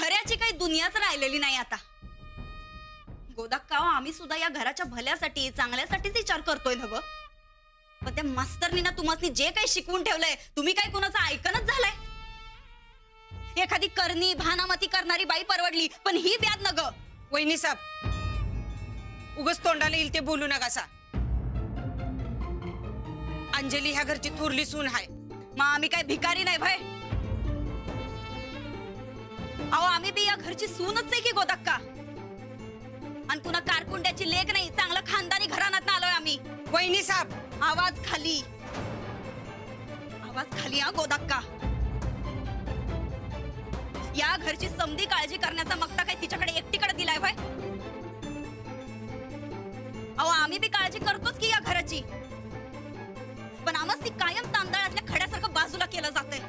खऱ्याची काही दुनियाच राहिलेली नाही आता. गोदाक्का, आम्ही सुद्धा या घराच्या भल्यासाठी चांगल्यासाठीच विचार करतोय ना ग. पण त्या मास्तरनीना तुम्हाला जे काही शिकवून ठेवलंय, तुम्ही काय कोणाचं ऐकणच झालंय. एखादी करणी भानामती करणारी बाई परवडली, पण ही ब्याद न ग. वहिनी साहेब, उगच तोंडाला येईल ते बोलू नका. अंजली ह्या घरची थोरली सून आहे. मग आम्ही काय भिकारी नाही भाई. अहो, आम्ही बी या घरची सूनच आहे की गोदाक्का. आणि पुन्हा कारकुंड्याची लेक नाही, चांगलं खानदानी घराण्यात आलोय आम्ही. वहिनी साहेब, आवाज खाली, आवाज खाली. हा गोदाक्का, या घरची समधी काळजी करण्याचा मक्ता काय तिच्याकडे एकटीकडे दिलाय भाई. अहो, आम्ही बी काळजी करतोच की या घराची, पण आम्हाला ती कायम तांदळातल्या खड्यासारखं बाजूला केलं जातंय.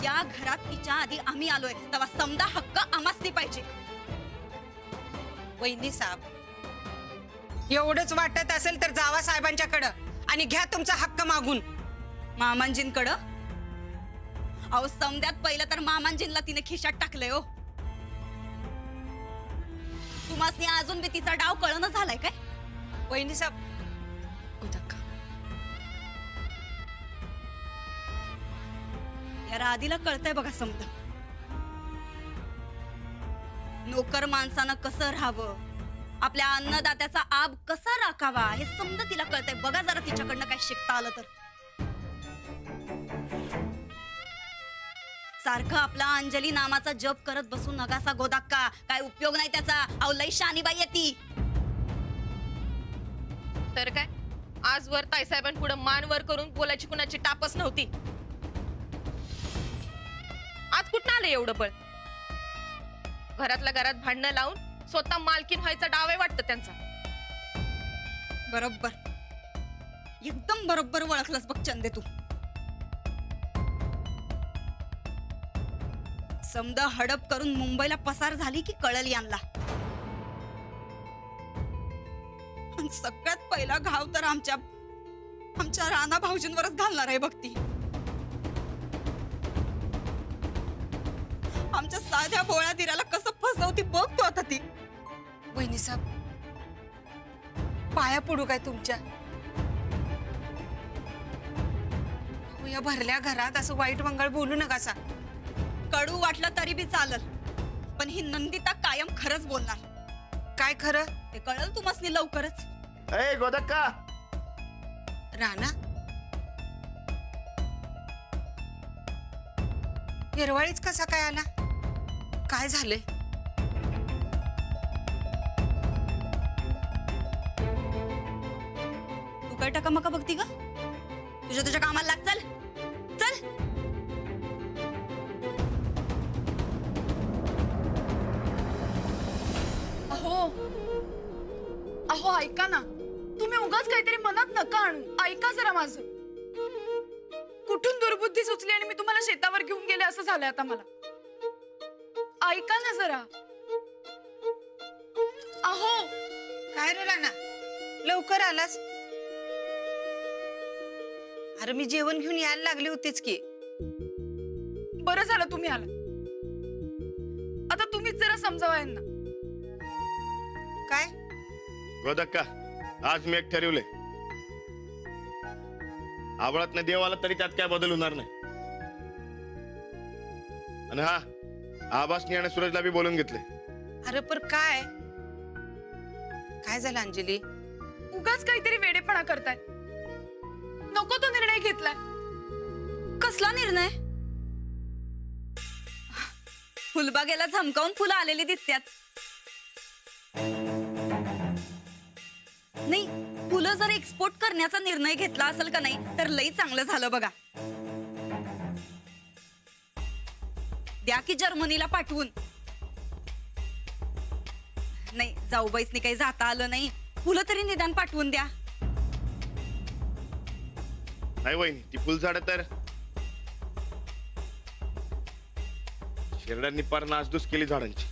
या घरात तिच्या आधी आम्ही आलोय, तेव्हा समदा हक्क आम्हाच पाहिजे. वहिनी साहेब, एवढंच वाटत असेल तर जावा साहेबांच्याकडं आणि घ्या तुमचा हक्क मागून. मामांजींकडं? अहो, समद्यात पहिलं तर मामांजींना तिने खिशात टाकलंय हो. तुम्हासनी अजून बी तिचा डाव कळणं झालाय काय? वहिनी साहेब, या राधीला कळतंय बघा समद. नोकर माणसानं कसं राहावं, आपल्या अन्नदात्याचा आब कसा राखावा, हे समद तिला कळतंय. बघा जरा तिच्याकडनं काय शिकता आलं तर. सारखं आपला अंजली नामाचा जप करत बसू नगासा गोदाक्का, काय उपयोग नाही त्याचा. अहो, लई शानीबाई आहे ती. तर काय, आजवर ताईसाहेबांपुढे मान वर करून बोलायची कुणाची टापच नव्हती. आज कुठं आलं एवढं बळ? घरातल्या घरात भांडणं लावून स्वतः मालकीन व्हायचा डाव आहे वाटतं त्यांचा. बरोबर, एकदम बरोबर ओळखलंस बघ चंदे तू. समद हडप करून मुंबईला पसार झाली की कळल यांना. सगळ्यात पहिला घाव तर आमच्या राणा भाऊजींवरच घालणार आहे बघ ती. आमच्या साध्या भोळ्या दिराला कसं फसवती बघ तू आता ती. वहिनी साहेब, पाया पडू काय तुमच्या? या भरल्या घरात असं वाईट मंगळ बोलू नका. कडू वाटलं तरी बी चालल, पण ही नंदिता कायम खरंच बोलणार. काय खरं ते कळल तुम्हासनी लवकरच. ए गोदक्का, राणा, येरवाळीच कसा काय आला? काय झालंय? तू काय टकामका बघती ग? तुझ्या कामाला लाग. चल चल. अहो ऐका ना, तुम्ही उगाच काहीतरी मनात नका आणू. ऐका जरा माझं. कुठून दुर्बुद्धी सुचली आणि मी तुम्हाला शेतावर घेऊन गेले असं झालंय आता मला. ऐका ना जरा. अहो, काय रे राणा, लवकर आलास? अरे मी जेवण घेऊन यायला लागले होतेच की. बरं झालं तुम्ही आला. आता तुम्हीच जरा समजावा यांना. काय गोदक्का, आज मी एक ठरवलंय. आवळातनं देव आला तरी त्यात काय बदल होणार नाही. आणि हा, आबासनी आणि सूरजला बी बोलून घेतले. अरे पर काय काय झालं अंजली? उगाच काहीतरी वेडेपणा करताय. नको तो निर्णय घेतलाय. कसला निर्णय? फुलबागेला झमकावून फुलं आलेली दिसतात. नाही, फुलं जर एक्सपोर्ट करण्याचा निर्णय घेतला असेल का नाही तर लई चांगलं झालं बघा. द्या की जर्मनीला पाठवून. नाही, जाऊबाईसनी काही जाता आलं नाही, फुलं तरी निदान पाठवून द्या. नाही वहिनी, ती फुलझाडं तर शेरड्यांनी पार नासधूस केली झाडांची.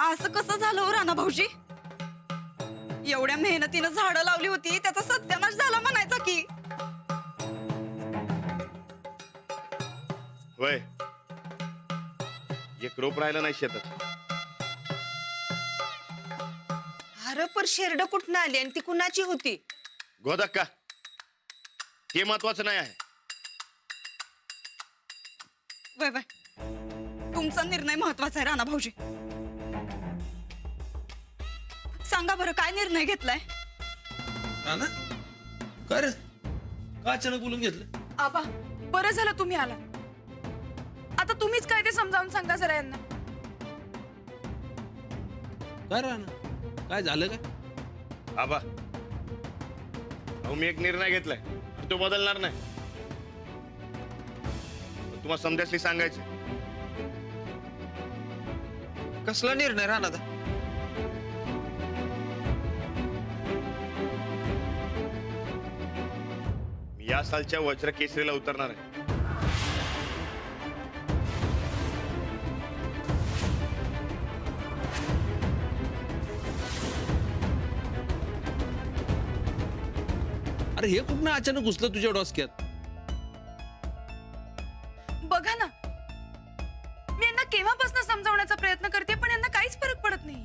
असं कसं झालं हो राणा भाऊजी? एवढ्या मेहनतीनं झाडं लावली होती, त्याचा सत्यानाश झाला म्हणायचा की. होय, एक रोप राहिला नाही शेतात. अरे पर शेरड कुठनं आली आणि ती कुणाची होती? गोदक्का, हे महत्वाचं नाही आहे. वय वय, तुमचा निर्णय महत्वाचा आहे राणा भाऊजी. सांगा बरं, काय निर्णय घेतलाय? राणा काय रे, का अचानक बोलून घेतलं? आबा, बरं झालं तुम्ही आला. आता तुम्हीच काय ते समजावून सांगा जरा यांना. काय राणा, काय झालं का? आबा, अहो मी एक निर्णय घेतलाय, तो बदलणार नाही. तुम्हाला समजासली सांगायचं. कसला निर्णय राहणार? मी या सालच्या वज्र केसरीला उतरणार आहे. अरे हे कुठनं अचानक घुसलं तुझ्या डोसक्यात? बघा ना, मी यांना केव्हापासून समजावण्याचा प्रयत्न करते, पण यांना काहीच फरक पडत नाही.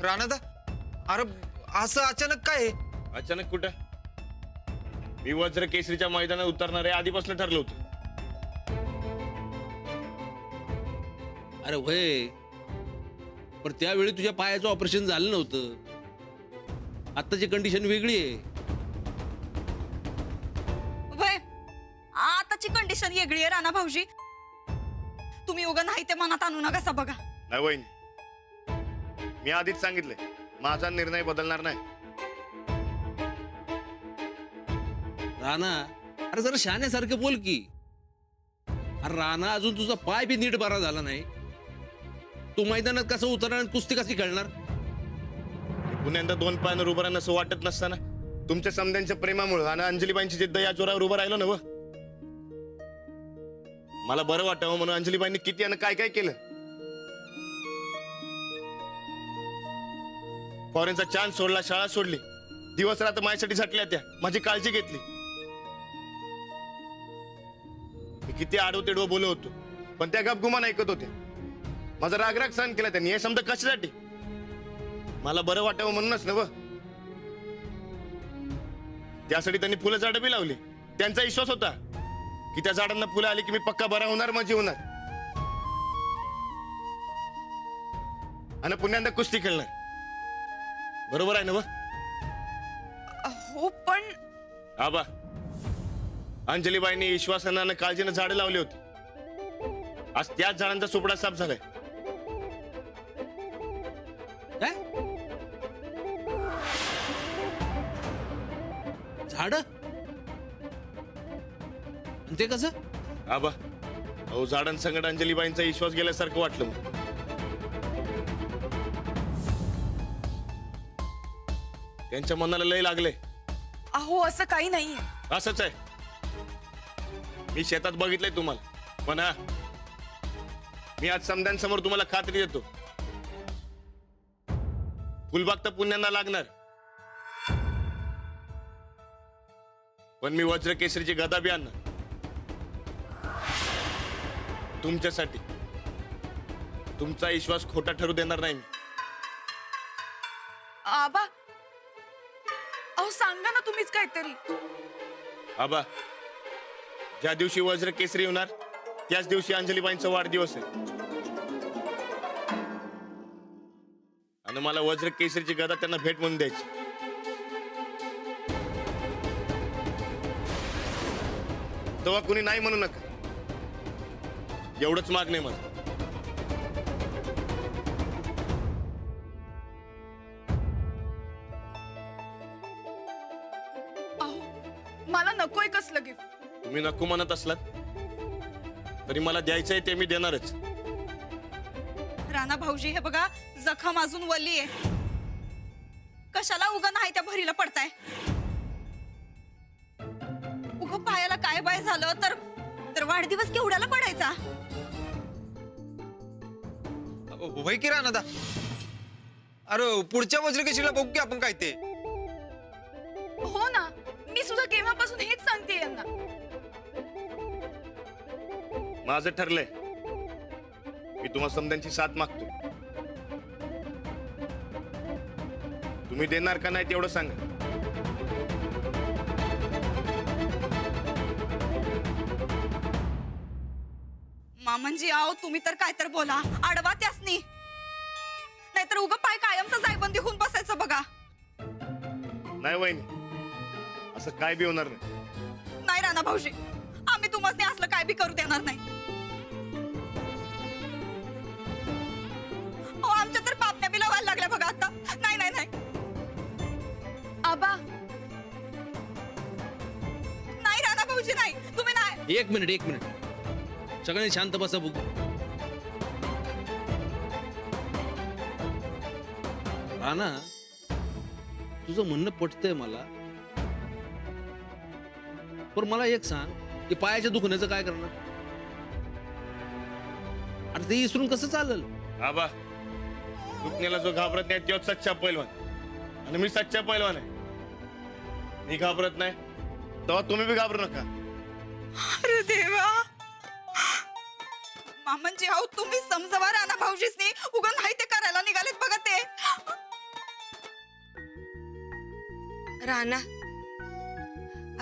राणादा, अरे असं अचानक काय? अचानक कुठं? मी वज्र केसरीच्या मैदानात उतरणार आहे आधीपासून ठरलं होतं. अरे होय, पण त्यावेळी तुझ्या पायाचं ऑपरेशन झालं नव्हतं. आत्ताची कंडिशन वेगळी आहे. वय, आताची कंडिशन वेगळी आहे राणा भाऊजी. तुम्ही उगा नाही ते मनात आणू नका सा बघा. नाही वहिनी, मी आधीच सांगितलंय, माझा निर्णय बदलणार नाही. राणा, अरे जरा शहाण्यासारखं बोल की. अरे राणा, अजून तुझा पाय बी नीट बरा झाला नाही. तू मैदानात कसं उतरणार आणि कुस्ती कशी खेळणार? पुण्यांदा दोन पायानं उभं राहणं असं वाटत नसताना तुमच्या समध्यांच्या प्रेमामुळे आणि अंजलीबाईंची जिद्द या जोरावर उभं राहिलो ना व. मला बरं वाटावं म्हणून अंजलीबाईंनी किती आणि काय काय केलं. फॉरेनचा चान्स सोडला, शाळा सोडली, दिवस रात्र माझ्यासाठी झटल्या त्या, माझी काळजी घेतली. मी किती आडव तेडव बोलत होतो, पण त्या गपगुमान ऐकत होत्या. माझा रागराग सहन केला त्यांनी. हे समजा कशासाठी? मला बरं वाटावं म्हणूनच ना व. त्यासाठी त्यांनी फुलं झाडं बी लावली. त्यांचा विश्वास होता की त्या झाडांना फुलं आली की मी पक्का बरा होणार, माझी होणार आणि पुण्यांदा कुस्ती खेळणार. बरोबर आहे ना व? हो, पण आबा, अंजलीबाईंनी विश्वासानं आणि काळजीनं झाडं लावली होती. आज त्याच झाडांचा सुपडा साफ झालाय. काय झाड? आणि ते कसं? आबा, अहो झाडांसंगत अंजलीबाईंचा विश्वास गेल्यासारखं वाटलं मग. त्यांच्या मनाला लय लागले. अहो, असं काही नाहीये. असंच आहे. मी शेतात बघितलंय तुम्हाला, पण हा, मी आज समद्यांसमोर तुम्हाला खात्री देतो, फुलबाग तर पुण्यांना लागणार, पण मी वज्र केसरीची गदा बी आणणार तुमच्यासाठी. तुमचा विश्वास खोटा ठरू देणार नाही मी. आबा, अहो सांगा ना तुम्हीच काहीतरी. आबा, ज्या दिवशी वज्र केसरी होणार त्याच दिवशी अंजलीबाईंचा वाढदिवस आहे आणि मला वज्र केसरीची गदा त्यांना भेट म्हणून द्यायची. तेव्हा कुणी नाही म्हणू नका, एवढंच मागणं आहे माझं. अहो, मला नकोय कसलं गिफ्ट. तुम्ही नको म्हणत असलात तरी मला द्यायचंय ते मी देणारच. राणा भाऊजी, हे बघा, जखम अजून वल्ली आहे. कशाला उगा नाही त्या भरीला पडताय? उगा पायाला काय बाय झालं तर वाढदिवस केवढ्याला पडायचा? होय की राणादा? अरे पुढच्या वज्रकेशीला बघू की आपण काय ते. हो ना, मी सुद्धा केव्हापासून हेच सांगते यांना. माझं ठरलंय, मी तुम्हा समद्यांची साथ मागतोय. तुम्ही देणार का नाही तेवढं सांगा. मामनजी आहो, तुम्ही तर काय तर बोला, आडवा त्यासनी, नाहीतर उगा पाय कायमचा जायबंदी होऊन बसायचं बघा. नाही वहिनी, असं काय बी होणार नाही. नाही राणा भाऊजी, आम्ही तुम्हाला असलं काय बी करू देणार नाही. अहो, आमच्या तर पापण्या बी लावायला लागल्या बघा आता. नाही नाही नाही आबा नाही राणा भाऊजी, नाही, तुम्ही नाही. एक मिनिट सगळ्यांनी शांत बसा बघू. राणा, तुझं म्हणणं पटतंय मला, पण मला एक सांग, की पायाच्या दुखण्याचं काय करणार? अरे ते इसरून कसं चालेल? आबा, दुखण्याला जो घाबरत नाही तेव्हा सच्चा पैलवान, आणि मी सच्चा पैलवान आहे. मी घाबरत नाही तेव्हा तुम्ही बी घाबरू नका. अरे देवा, मामनजी आहो, तुम्ही समजवा राणा भाऊजीसनी, उगा नाही ते करायला निघालेत बघा ते. राणा,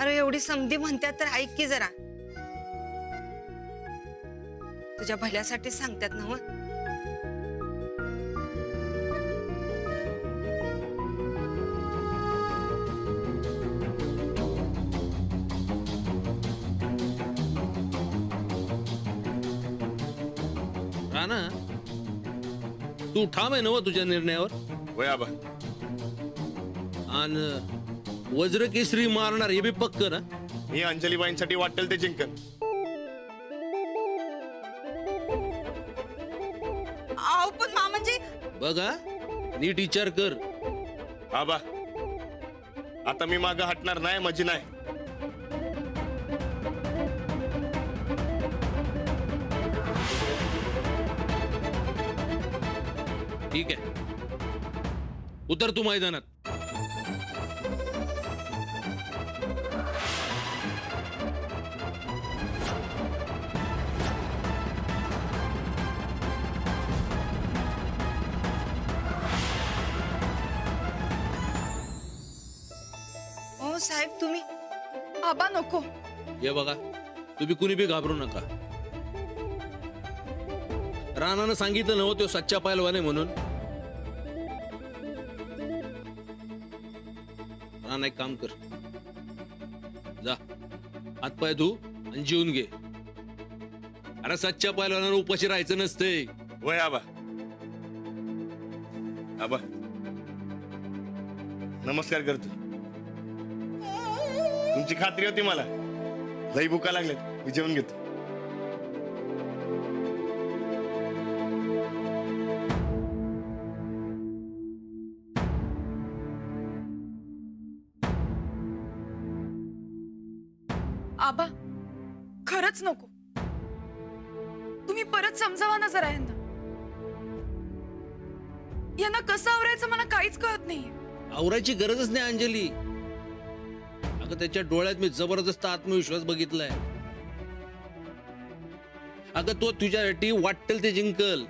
अरे एवढी समधी म्हणतात तर ऐक की जरा. तुझ्या भल्यासाठी सांगतात ना हो. राणा, तू ठाम आहे ना तुझ्या निर्णयावर? वय आबा, आणि वज्र केसरी मारणार हे बी पक्क ना? मी अंजलीबाईंसाठी वाटेल ते जिंकन. आहो पण मामनजी, बघा, नीट विचार कर. आबा, आता मी मागं हटणार नाही म्हणजे नाही. ठीक आहे, उतर तू मैदानात. हो साहेब, तुम्ही आबा नको. हे बघा, तुम्ही कुणी बी घाबरू नका. राणानं सांगितलं नव्हतं तो सच्चा पैलवान आहे म्हणून. राणा, एक काम कर, जा हातपाय धू आणि जेवून घे. अरे सच्च्या पैलवानानं उपाशी राहायचं नसतंय. वय आबा. आबा, नमस्कार करतो. तुमची खात्री होती मला. लई भुका लागल्यात, मी जेवून घेतो. आबा खरंच नको. तुम्ही परत समजावा ना जरा यांना. यांना कसं आवरायचं मला काहीच कळत नाहीये. आवरायची गरजच नाही अंजली. अगं, त्याच्या डोळ्यात मी जबरदस्त आत्मविश्वास बघितलाय. अगं, तो तुझ्यासाठी वाटेल ते जिंकल.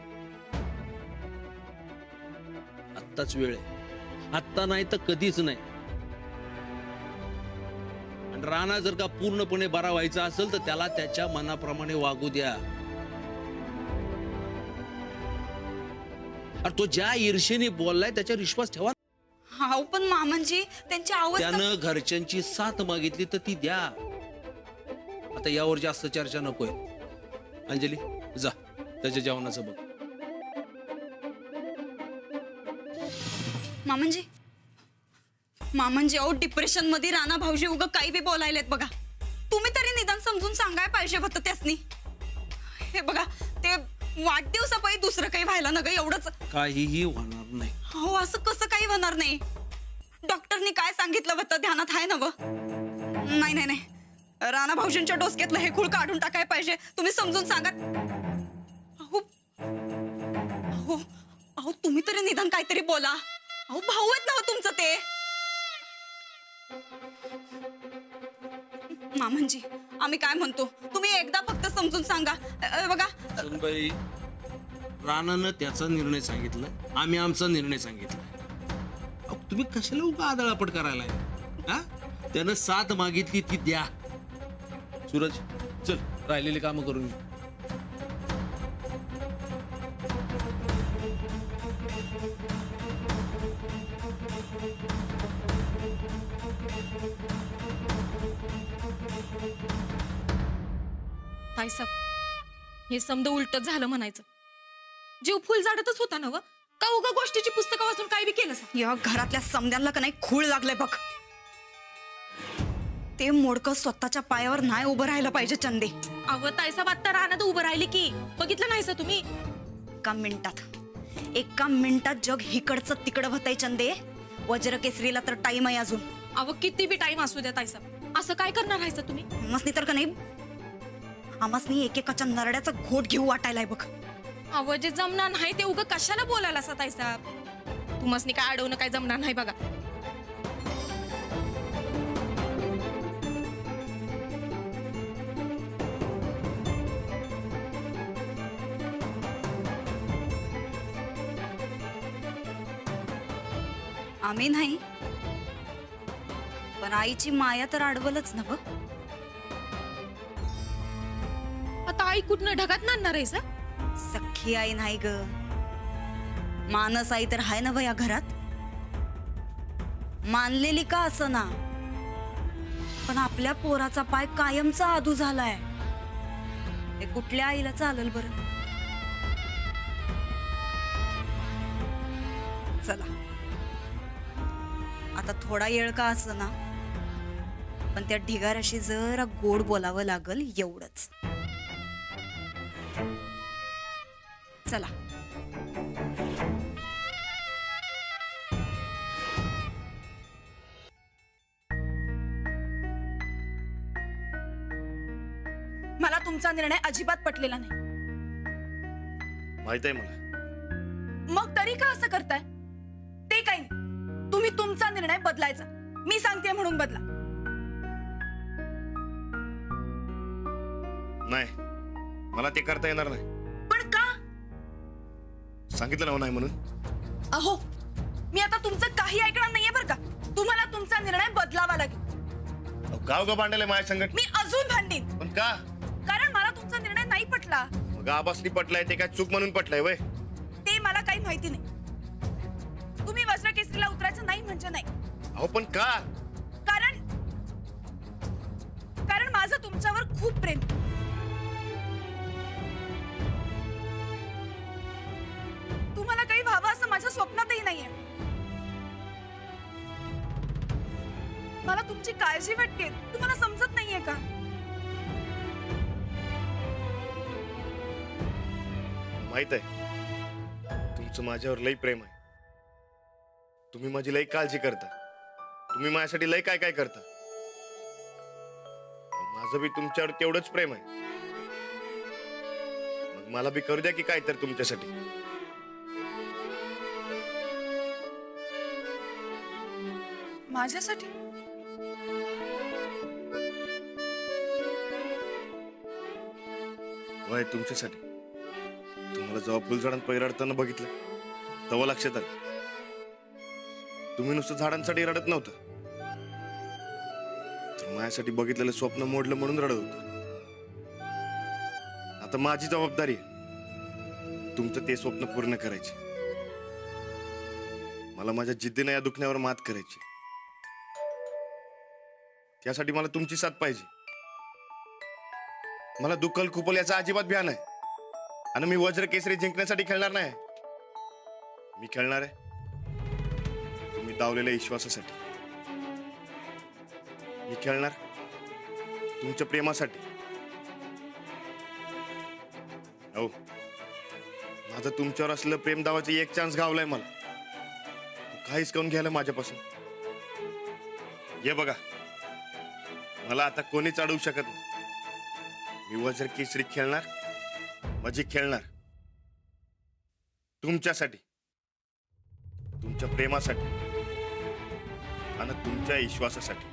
आत्ताच वेळ आहे, आत्ता नाही तर कधीच नाही. आणि राणा जर का पूर्णपणे बरा व्हायचा असेल तर त्याला त्याच्या मनाप्रमाणे वागू द्या. अरे तो ज्या ईर्षेने बोललाय त्याच्यावर विश्वास ठेवा. अहो पण मामनजी, त्यांची अवस्था. त्यानं घरच्यांची साथ मागितली तर ती द्या. आता यावर जास्त चर्चा नकोय. अंजली, जा त्याच्या जेवणाचं बघ. मामनजी, मामनजी अहो, डिप्रेशन मध्ये राणा भाऊजी उगा काही बी बोलायलेत बघा. तुम्ही तरी निदान समजून सांगाय पाहिजे होतं त्यासनी. हे बघा, ते वाढदिवसापायी दुसरं काही व्हायला न ग, एवढंच. काहीही होणार नाही. हो, असं कसं काही होणार नाही? डॉक्टरनी काय सांगितलं होतं ध्यानात आहे ना व? नाही नाही नाही, राणा भाऊजींच्या डोसक्यातलं हे खूळ काढून टाकाय पाहिजे. तुम्ही समजून सांगा. अहो अहो अहो, तुम्ही तरी निदान काहीतरी बोला. अहो, भाऊ आहेत ना हो तुमचं ते. मामनजी आम्ही काय म्हणतो तुम्ही एकदा फक्त समजून सांगा. बघा सुनबाई, राणानं त्याचा निर्णय सांगितला, आम्ही आमचा निर्णय सांगितला. अहो, तुम्ही कशाला उगा आदळापट करायला हा? त्यानं साथ मागितली ती द्या. सूरज, चल राहिलेली कामं करून घे. ताईसाहेब हे समद उलट झालं म्हणायचं. जीव फुल झाडतच होता ना व का उगा गोष्टीची पुस्तकं वाचून काय बी केलं सा? या घरातल्या समद्यांना का नाही खूळ लागले बघ. ते मोडकं स्वतःच्या पायावर नाही उभं राहायला पाहिजे चंदे. अव ताईसाहेब आत्ता रानात उभं राहिली की बघितलं नाही सा तुम्ही? एका मिनिटात जग हिकडचं तिकडं होतंय चंदे. वज्र केसरीला तर टाइम आहे अजून. अव किती बी टाइम असू द्या ताईसाहेब, असं काय करणार आहे सा तुम्ही? आमासनी तर का नाही आमासनी एकेकाच्या नरड्याचा घोट घेऊ वाटायलाय बघ. अव जे जमणार नाही ते उगा कशाला बोलायला सा ताईसाहेब? तुम्हासनी काय अडवणं काय जमणार नाही बघा. आम्ही नाही पण आईची माया तर अडवलच ना बघ. आता आई कुठनं ढगात नांदणार आहे सा? सख्खी आई नाही ग, मानस आई तर हाय ना या घरात. मानलेली का असं ना, पण आपल्या पोराचा पाय कायमचा आदू झालाय. हे कुठल्या आईला चालेल बरं? चला आता थोडा येळ का असं ना, पण त्या ढिगाऱ्याशी जरा गोड बोलावं लागल एवढंच. चला मला तुमचा निर्णय अजिबात पटलेला नाही. माहित आहे मला. मग तरी का असं करताय? ते काही नाही, तुम्ही तुमचा निर्णय बदलायचा. मी सांगते म्हणून बदला. नाही, मला ते करता येणार नाही. पण का? सांगितलं ना हो नाही म्हणून. अहो मी आता तुमचं काही ऐकणार नाहीये बरं का. तुम्हाला तुमचा निर्णय बदलावा लागेल. अहो, गाव ग भांडले माझ्या संगत. मी अजून भांडीन, पण का? कारण मला तुमचा निर्णय नाही पटला. मग आबासनी पटलाय ते काय चूक म्हणून पटलाय वय? ते मला काही माहिती नाही. तुम्ही वज्र केसरीला उतरायचं नाही म्हणजे नाही. अहो पण का? कारण माझं तुमच्यावर खूप प्रेम. तुम्हाला काही व्हावं असं माझ्या स्वप्नातही नाहीये. मला तुमची काळजी वाटते, तुम्हाला समजत नाहीये का? माहित आहे तुमचं माझ्यावर लई प्रेम आहे. तुम्ही माझी लई काळजी करता. तुम्ही माझ्यासाठी लई काय काय करता. माझं बी तुमच्यावर तेवढंच प्रेम आहे. मग मला बी करू द्या की काय तर तुमच्यासाठी. माझ्यासाठी? वय तुमच्यासाठी. तुम्हाला जेव्हा फुलझाडांत पैर रडताना बघितलं तेव्हा लक्षात आलं तुम्ही नुसतं झाडांसाठी रडत नव्हतं, तर माझ्यासाठी बघितलेलं स्वप्न मोडलं म्हणून रडत होतं. आता माझी जबाबदारी आहे तुमचं ते स्वप्न पूर्ण करायची. मला माझ्या जिद्दीने या दुखण्यावर मात करायची. त्यासाठी मला तुमची साथ पाहिजे. मला दुखल खुपल याचा अजिबात भ्या नाही. आणि मी वज्र केसरी जिंकण्यासाठी खेळणार नाही. मी खेळणार आहे तुम्ही दावलेल्या विश्वासासाठी. मी खेळणार तुमच्या प्रेमासाठी. हो, माझं तुमच्यावर असलेलं प्रेम दावाचं एक चान्स गावलाय मला. काहीच करून घ्यायला माझ्यापासून. ये बघा, मला आता कोणीच अडवू शकत नाही. मी वज्र केसरी खेळणार, माझी खेळणार तुमच्यासाठी, तुमच्या प्रेमासाठी आणि तुमच्या विश्वासासाठी.